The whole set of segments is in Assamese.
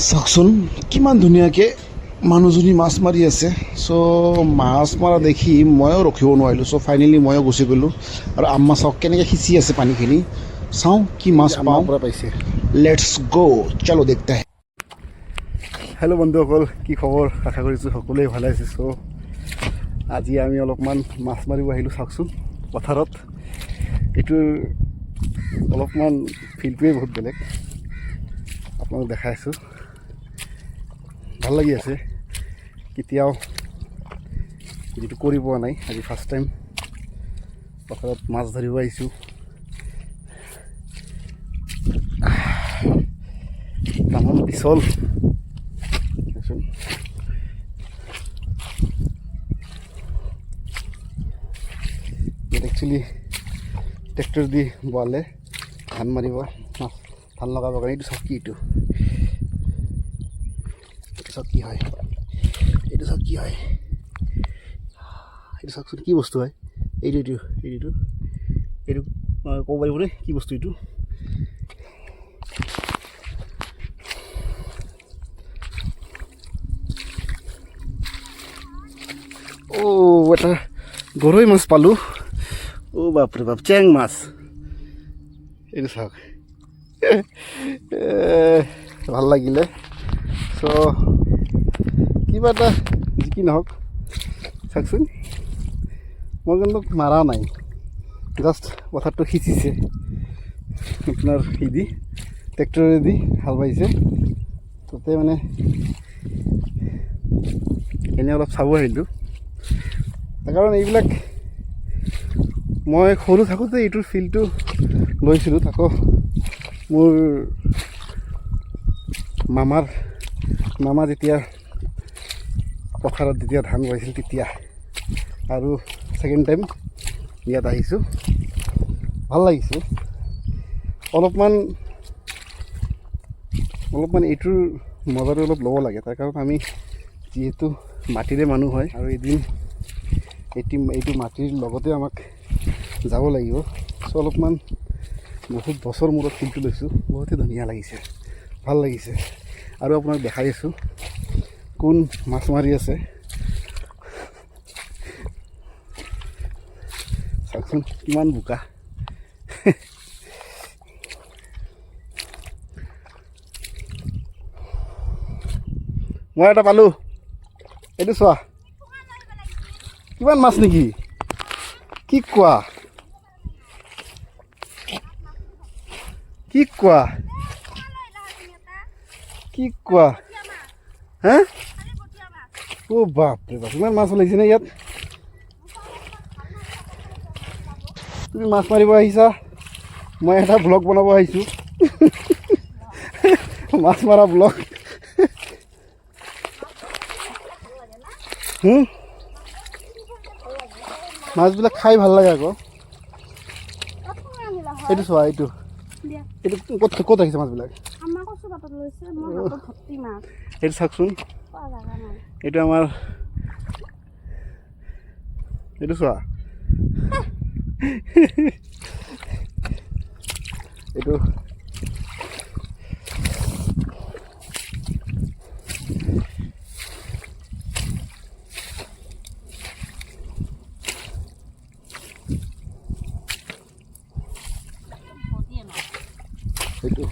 চাওকচোন কিমান ধুনীয়াকৈ মানুহজনী মাছ মাৰি আছে। চ' মাছ মৰা দেখি ময়ো ৰখিব নোৱাৰিলোঁ। চ' ফাইনেলি ময়ো গুচি গ'লোঁ আৰু আম্মা চাওক কেনেকৈ সিঁচি আছে পানীখিনি। চাওঁ কি মাছ পাওঁ। পাইছে লেটছ গ' চলো দেখতে হে। হেল্ল' বন্ধুসকল, কি খবৰ? আশা কৰিছোঁ সকলোৱে ভালে আছে। চ' আজি আমি অলপমান মাছ মাৰিব আহিলোঁ চাওকচোন পথাৰত। এইটোৰ অলপমান ফিল্ডটোৱে বহুত বেলেগ, আপোনালোক দেখাই আছোঁ। ভাল লাগি আছে, কেতিয়াও যিটো কৰি পোৱা নাই। আজি ফাৰ্ষ্ট টাইম পথাৰত মাছ ধৰিব আহিছোঁ। তামাম পিছল একচুৱেলি ট্ৰেক্টৰ দি বোৱালে ধান মাৰিব, মাছ ধান লগাব কাৰণে। এইটো চাওক কি, এইটো চাওক কি হয়, এইটো চাওক কি হয়, এইটো চাওকচোন কি বস্তু হয়। এইটো ক'ব পাৰিবনে কি বস্তু এইটো? এটা গৰৈ মাছ পালোঁ। বাপৰে বাপ, চেং মাছ। এইটো চাওক, ভাল লাগিলে। চ' কিবা এটা যি কি নহওক চাওকচোন, মই কিন্তু মাৰা নাই, জাষ্ট পথাৰটো সিঁচিছে আপোনাৰ দি ট্ৰেক্টৰেদি হাল বাইছে। তাতে মানে এনেই অলপ চাব আহিলোঁ। কাৰণ এইবিলাক মই সৰু থাকোঁতে এইটোৰ ফিল্ডটো লৈছিলোঁ। আকৌ মোৰ মামা যেতিয়া পথাৰত যেতিয়া ধান বাইছিল তেতিয়া, আৰু ছেকেণ্ড টাইম ইয়াত আহিছোঁ। ভাল লাগিছে। অলপমান এইটোৰ মজাটো অলপ ল'ব লাগে। তাৰ কাৰণ আমি যিহেতু মাটিৰে মানুহ হয়, আৰু এদিন এইটো মাটিৰ লগতে আমাক যাব লাগিব। চ' অলপমান বহুত বছৰ মূৰত ফিল্ডটো লৈছোঁ। বহুতেই ধুনীয়া লাগিছে, ভাল লাগিছে। আৰু আপোনাক দেখাই আছোঁ কোন মাছ মাৰি আছে। চাওকচোন কিমান বোকা। মই এটা পালোঁ, এইটো চোৱা কিমান মাছ নেকি, কি কোৱা, কি কোৱা, কি কোৱা, হা? বাপৰে বাপ, ইমান মাছ ওলাইছে নে ইয়াত? তুমি মাছ মাৰিব আহিছা, মই এটা ব্লগ বনাব আহিছোঁ। মাছ মৰা ব্লগ। মাছবিলাক খাই ভাল লাগে আকৌ। এইটো চোৱা, এইটো ক'ত আহিছে মাছবিলাক? এইটো চাওকচোন, এইটো আমাৰ, এইটো চোৱা, এইটো এইটো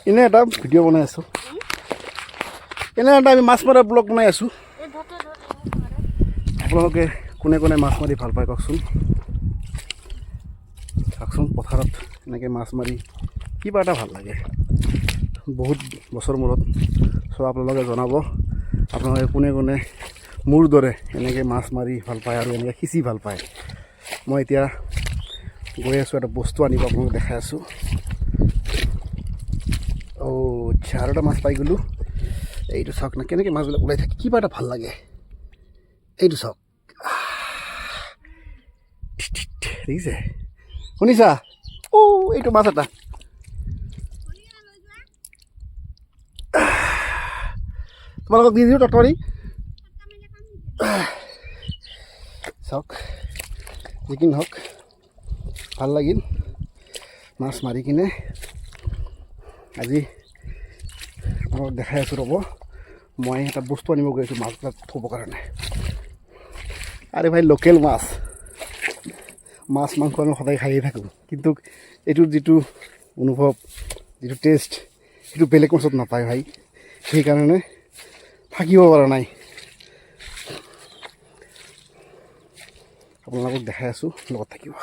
এনে এটা ভিডিঅ' বনাই আছোঁ, এনে এটা আমি মাছ মৰা ব্লগ বনাই আছোঁ। আপোনালোকে কোনে কোনে মাছ মাৰি ভাল পায় কওকচোন। চাওকচোন পথাৰত এনেকৈ মাছ মাৰি কিবা এটা ভাল লাগে বহুত বছৰ মূৰত। চ' আপোনালোকে জনাব আপোনালোকে কোনে কোনে মোৰ দৰে এনেকৈ মাছ মাৰি ভাল পায় আৰু এনেকৈ সিঁচি ভাল পায়। মই এতিয়া গৈ আছোঁ, এটা বস্তু আনিব আপোনালোকক দেখাই আছোঁ। আৰু এটা মাছ পাই গ'লোঁ। এইটো চাওক না, কেনেকৈ মাছবিলাক ওলাই থাকে, কিবা এটা ভাল লাগে। এইটো চাওক, দেখিছে, শুনিছা? এইটো মাছ এটা, তোমালোকক দি দিওঁ তটকাৰী। হওক যি কি নহওক ভাল লাগিল মাছ মাৰি কিনে। আজি আপোনালোকক দেখাই আছোঁ ৰ'ব, মই এটা বস্তু আনিব গৈ আছোঁ মাছবিলাক থ'বৰ কাৰণে। আৰে ভাই লোকেল মাছ, মাছ মাংস আমি সদায় খায়ে থাকোঁ, কিন্তু এইটোৰ যিটো অনুভৱ, যিটো টেষ্ট, সেইটো বেলেগ মাছত নাপায় ভাই। সেইকাৰণে থাকিব পৰা নাই। আপোনালোকক দেখাই আছোঁ, লগত থাকিব।